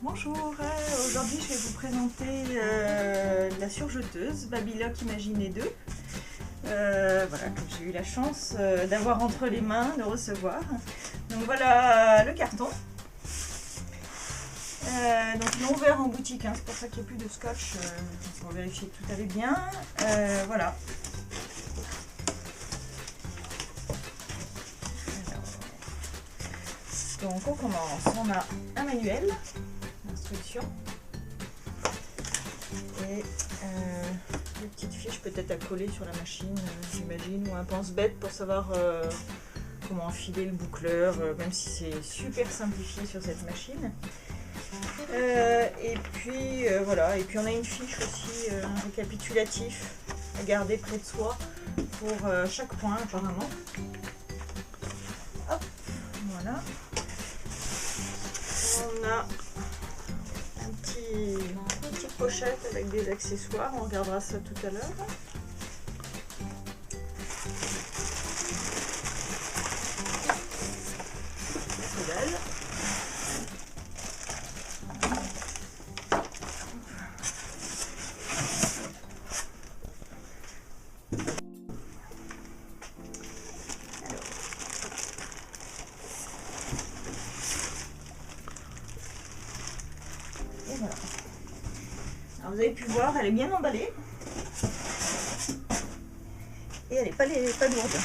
Bonjour, aujourd'hui je vais vous présenter la surjeteuse Babylock Imaginé 2. Voilà, que j'ai eu la chance d'avoir entre les mains, de recevoir. Donc voilà le carton. Donc ils l'ont ouvert en boutique, hein, c'est pour ça qu'il n'y a plus de scotch, pour vérifier que tout allait bien. Voilà. Donc on commence, on a un manuel d'instruction et des petites fiches peut-être à coller sur la machine, j'imagine, ou un pense-bête pour savoir comment enfiler le boucleur, même si c'est super simplifié sur cette machine. Et puis voilà, et puis on a une fiche aussi, un récapitulatif à garder près de soi pour chaque point apparemment. Hop, voilà. On a une petite pochette avec des accessoires, on regardera ça tout à l'heure. La pédale. Et voilà. Alors vous avez pu voir, elle est bien emballée et elle n'est pas lourde.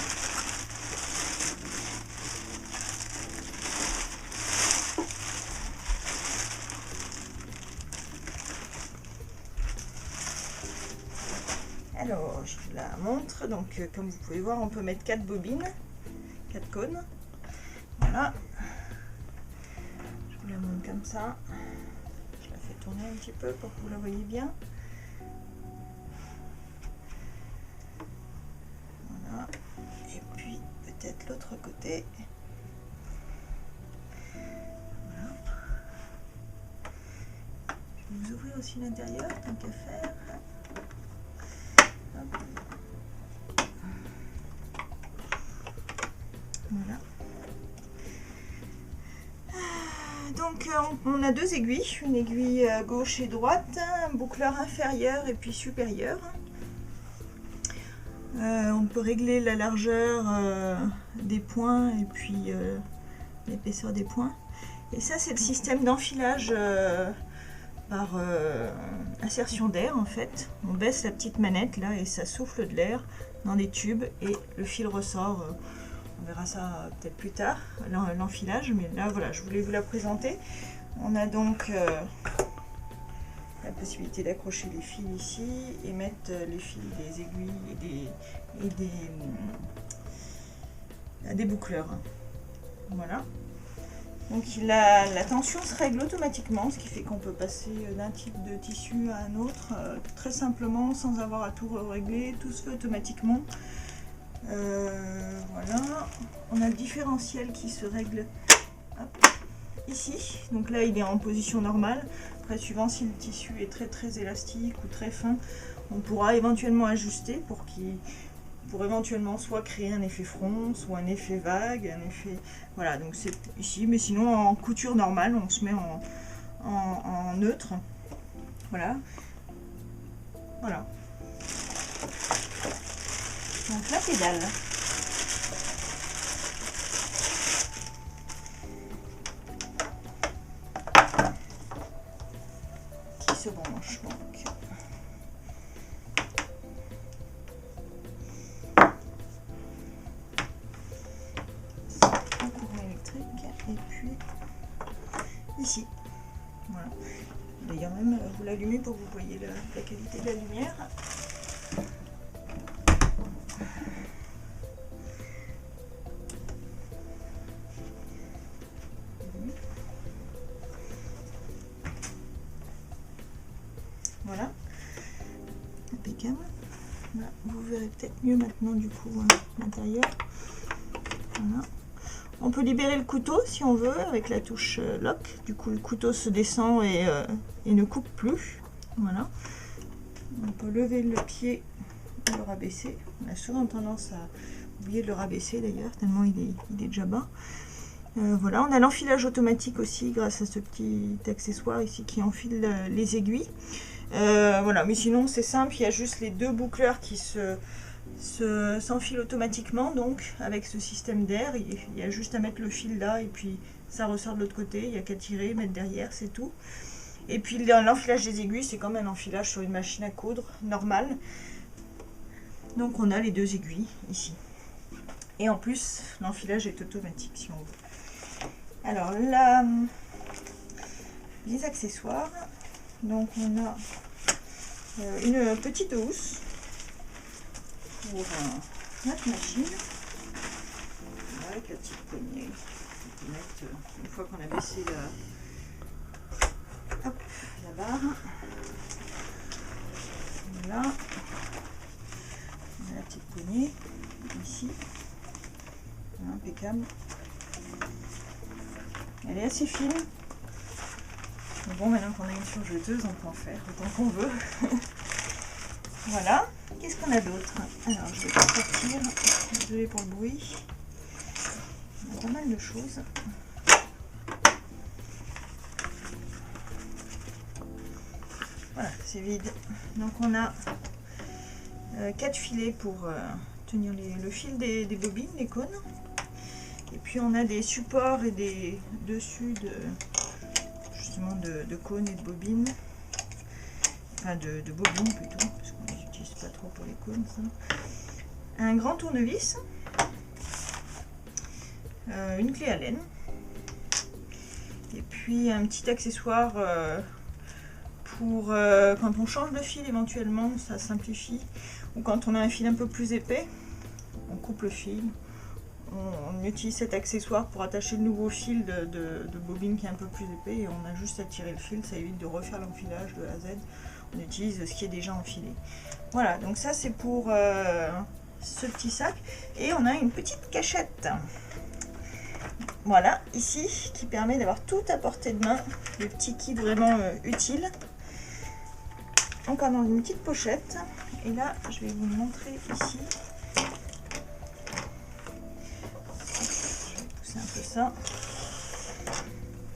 Alors je vous la montre, donc comme vous pouvez voir on peut mettre 4 bobines, 4 cônes. Voilà. Je vous la montre comme ça. Je la fais tourner un petit peu pour que vous la voyez bien. Voilà. Et puis peut-être l'autre côté. Voilà. Je vais vous ouvrir aussi l'intérieur tant qu'à faire. Hop. Voilà. Donc on a deux aiguilles, une aiguille gauche et droite, un boucleur inférieur et puis supérieur. On peut régler la largeur des points et puis l'épaisseur des points. Et ça c'est le système d'enfilage par insertion d'air en fait. On baisse la petite manette là et ça souffle de l'air dans des tubes et le fil ressort. On verra ça peut-être plus tard, l'enfilage, mais là voilà, je voulais vous la présenter. On a donc la possibilité d'accrocher les fils ici et mettre les fils des aiguilles et des boucleurs. Voilà. Donc la tension se règle automatiquement, ce qui fait qu'on peut passer d'un type de tissu à un autre très simplement sans avoir à tout régler, tout se fait automatiquement. Voilà, on a le différentiel qui se règle ici, donc là il est en position normale. Après suivant si le tissu est très élastique ou très fin, on pourra éventuellement ajuster pour éventuellement soit créer un effet front, soit un effet vague, un effet, voilà, donc c'est ici, mais sinon en couture normale on se met en neutre, voilà. Donc la pédale. Qui se branche donc. Un courant électrique et puis ici. Voilà. D'ailleurs même vous l'allumez pour que vous voyez la qualité de la lumière. Voilà, impeccable. Là, vous verrez peut-être mieux maintenant du coup l'intérieur. Voilà. On peut libérer le couteau si on veut avec la touche lock. Du coup le couteau se descend et ne coupe plus. Voilà. On peut lever le pied et le rabaisser. On a souvent tendance à oublier de le rabaisser d'ailleurs, tellement il est déjà bas. Voilà, on a l'enfilage automatique aussi grâce à ce petit accessoire ici qui enfile les aiguilles. Voilà, mais sinon c'est simple, il y a juste les deux boucleurs qui s'enfilent automatiquement, donc avec ce système d'air, il y a juste à mettre le fil là et puis ça ressort de l'autre côté, il n'y a qu'à tirer, mettre derrière, c'est tout. Et puis l'enfilage des aiguilles, c'est comme un enfilage sur une machine à coudre normale. Donc on a les deux aiguilles ici. Et en plus, l'enfilage est automatique si on veut. Alors là, les accessoires. Donc on a une petite housse pour notre machine. Avec la petite poignée. On peut mettre, une fois qu'on a baissé la barre. Voilà. On a la petite poignée ici. Impeccable. Elle est assez fine. Mais bon, maintenant qu'on a une surjeteuse, on peut en faire autant qu'on veut. Voilà. Qu'est-ce qu'on a d'autre? Alors, je vais sortir. Désolée pour le bruit. On a pas mal de choses. Voilà, c'est vide. Donc on a 4 filets pour tenir le fil des bobines, des cônes. Et puis on a des supports et des dessus justement de cônes et de bobines. Enfin de bobines plutôt, parce qu'on ne les utilise pas trop pour les cônes. Ça. Un grand tournevis. Une clé Allen. Et puis un petit accessoire pour quand on change de fil éventuellement, ça simplifie. Ou quand on a un fil un peu plus épais, on coupe le fil. On utilise cet accessoire pour attacher le nouveau fil de bobine qui est un peu plus épais et on a juste à tirer le fil, ça évite de refaire l'enfilage de A à Z. On utilise ce qui est déjà enfilé. Voilà, donc ça c'est pour ce petit sac. Et on a une petite cachette. Voilà, ici, qui permet d'avoir tout à portée de main. Le petit kit vraiment utile. Encore dans une petite pochette. Et là, je vais vous le montrer ici. Un peu ça.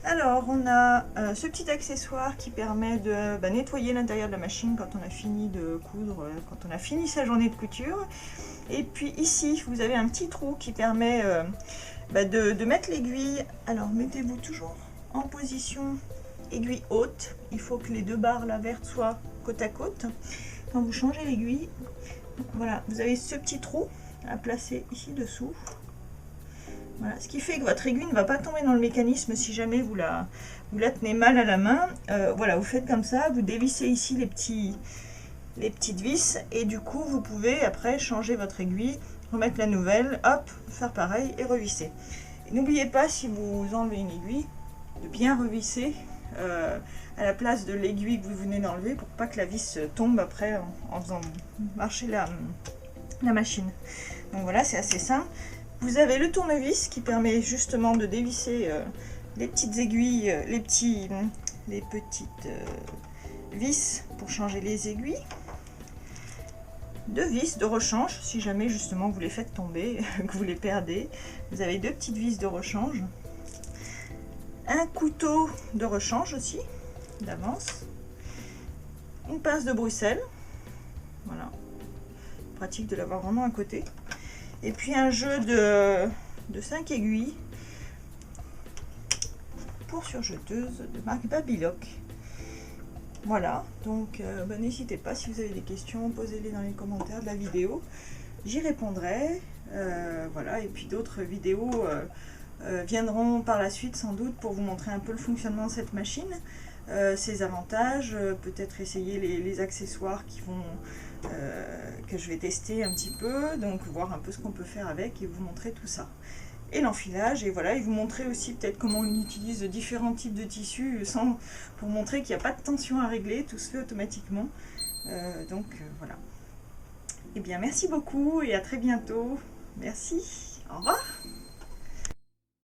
Alors on a ce petit accessoire qui permet de nettoyer l'intérieur de la machine quand on a fini de coudre, quand on a fini sa journée de couture. Et puis ici vous avez un petit trou qui permet de mettre l'aiguille. Alors mettez-vous toujours en position aiguille haute. Il faut que les deux barres là vertes soient côte à côte. Quand vous changez l'aiguille, voilà, vous avez ce petit trou à placer ici dessous. Voilà, ce qui fait que votre aiguille ne va pas tomber dans le mécanisme si jamais vous la tenez mal à la main. Voilà, vous faites comme ça, vous dévissez ici les petites vis et du coup vous pouvez après changer votre aiguille, remettre la nouvelle, hop, faire pareil et revisser. N'oubliez pas, si vous enlevez une aiguille, de bien revisser à la place de l'aiguille que vous venez d'enlever pour pas que la vis tombe après en faisant marcher la machine. Donc voilà, c'est assez simple. Vous avez le tournevis qui permet justement de dévisser les petites aiguilles, les petites vis pour changer les aiguilles. Deux vis de rechange, si jamais justement vous les faites tomber, que vous les perdez. Vous avez deux petites vis de rechange. Un couteau de rechange aussi, d'avance. Une pince de Bruxelles. Voilà. Pratique de l'avoir vraiment à côté. Et puis un jeu de 5 aiguilles pour surjeteuse de marque Babylock. Voilà, donc n'hésitez pas, si vous avez des questions, posez-les dans les commentaires de la vidéo. J'y répondrai. Voilà, et puis d'autres vidéos viendront par la suite sans doute pour vous montrer un peu le fonctionnement de cette machine, ses avantages, peut-être essayer les accessoires qui vont... que je vais tester un petit peu, donc voir un peu ce qu'on peut faire avec et vous montrer tout ça. Et l'enfilage, et voilà, et vous montrer aussi peut-être comment on utilise différents types de tissus pour montrer qu'il n'y a pas de tension à régler, tout se fait automatiquement. Voilà. Et bien merci beaucoup et à très bientôt. Merci, au revoir.